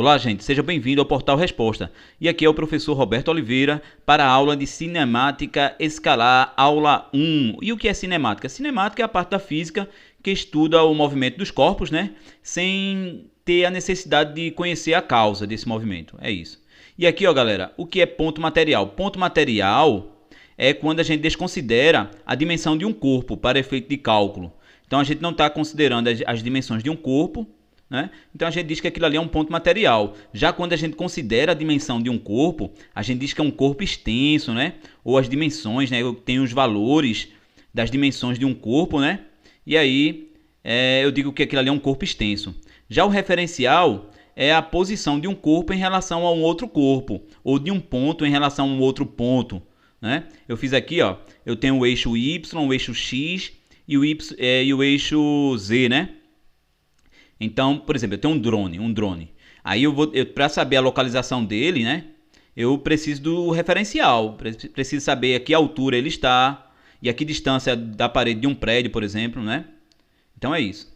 Olá, gente, seja bem-vindo ao Portal Resposta. E aqui é o professor Roberto Oliveira para a aula de Cinemática Escalar, aula 1. E o que é cinemática? Cinemática é a parte da física que estuda o movimento dos corpos, né? Sem ter a necessidade de conhecer a causa desse movimento. É isso. E aqui, ó, galera, o que é ponto material? Ponto material é quando a gente desconsidera a dimensão de um corpo para efeito de cálculo. Então, a gente não está considerando as dimensões de um corpo, né? Então a gente diz que aquilo ali é um ponto material. Já quando a gente considera a dimensão de um corpo, a gente diz que é um corpo extenso, né? Ou as dimensões, né? Tem os valores das dimensões de um corpo, né? E aí eu digo que aquilo ali é um corpo extenso. Já o referencial é a posição de um corpo em relação a um outro corpo, ou de um ponto em relação a um outro ponto, né? Eu fiz aqui, ó, eu tenho o eixo Y, o eixo X e o eixo Z, né? Então, por exemplo, eu tenho um drone. Aí para saber a localização dele, né? Eu preciso do referencial, preciso saber a que altura ele está e a que distância da parede de um prédio, por exemplo, né? Então é isso.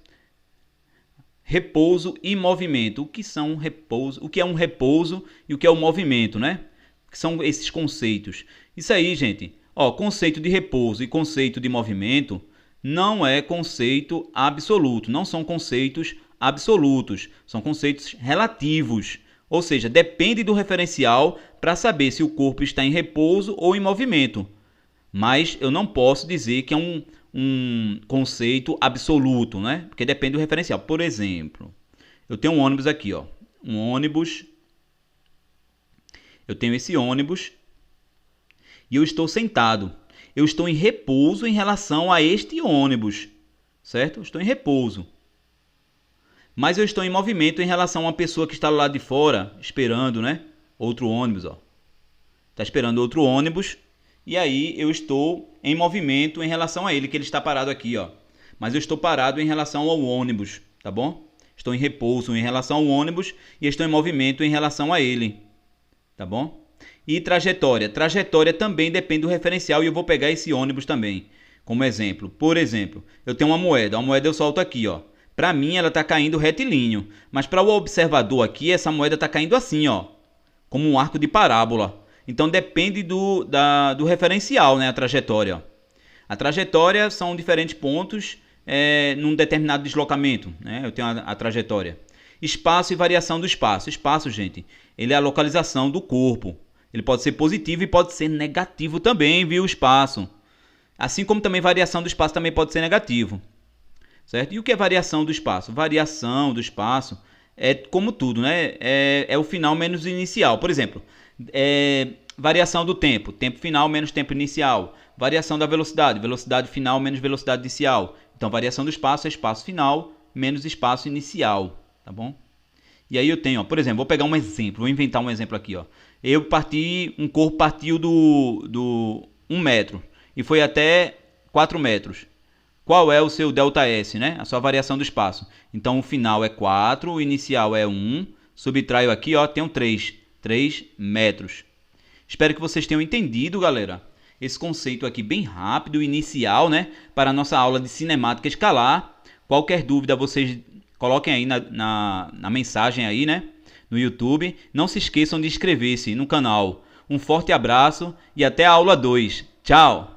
Repouso e movimento. O que são repouso? O que é um repouso e o que é o movimento, né? O que são esses conceitos? Isso aí, gente. Ó, conceito de repouso e conceito de movimento não é conceito absoluto, não são conceitos absolutos, são conceitos relativos, ou seja, depende do referencial para saber se o corpo está em repouso ou em movimento. Mas eu não posso dizer que é um conceito absoluto, né? Porque depende do referencial. Por exemplo, eu tenho um ônibus aqui, ó, um ônibus. Eu tenho esse ônibus e eu estou sentado. Eu estou em repouso em relação a este ônibus, certo? Eu estou em repouso. Mas eu estou em movimento em relação a uma pessoa que está lá de fora, esperando, né? Outro ônibus, ó. Está esperando outro ônibus. E aí eu estou em movimento em relação a ele, que ele está parado aqui, ó. Mas eu estou parado em relação ao ônibus, tá bom? Estou em repouso em relação ao ônibus e estou em movimento em relação a ele, tá bom? E trajetória. Trajetória também depende do referencial e eu vou pegar esse ônibus também como exemplo. Por exemplo, eu tenho uma moeda eu solto aqui, ó. Para mim ela está caindo retilíneo, mas para o observador aqui essa moeda está caindo assim, ó, como um arco de parábola. Então depende do referencial, né, a trajetória. Ó. A trajetória são diferentes pontos num determinado deslocamento, né? Eu tenho a trajetória. Espaço e variação do espaço. Espaço, gente, ele é a localização do corpo. Ele pode ser positivo e pode ser negativo também, viu, o espaço. Assim como também variação do espaço também pode ser negativo. Certo? E o que é variação do espaço? Variação do espaço é como tudo, né? É o final menos o inicial. Por exemplo, variação do tempo. Tempo final menos tempo inicial. Variação da velocidade. Velocidade final menos velocidade inicial. Então, variação do espaço é espaço final menos espaço inicial. Tá bom? E aí eu tenho, ó, por exemplo, vou pegar um exemplo. Vou inventar um exemplo aqui, ó. Um corpo partiu do 1 metro e foi até 4 metros. Qual é o seu ΔS, né? A sua variação do espaço. Então, o final é 4, o inicial é 1. Subtraio aqui, ó, tenho 3 metros. Espero que vocês tenham entendido, galera, esse conceito aqui bem rápido, inicial, né? Para a nossa aula de cinemática escalar. Qualquer dúvida, vocês coloquem aí na mensagem aí, né? No YouTube. Não se esqueçam de inscrever-se no canal. Um forte abraço e até a aula 2. Tchau!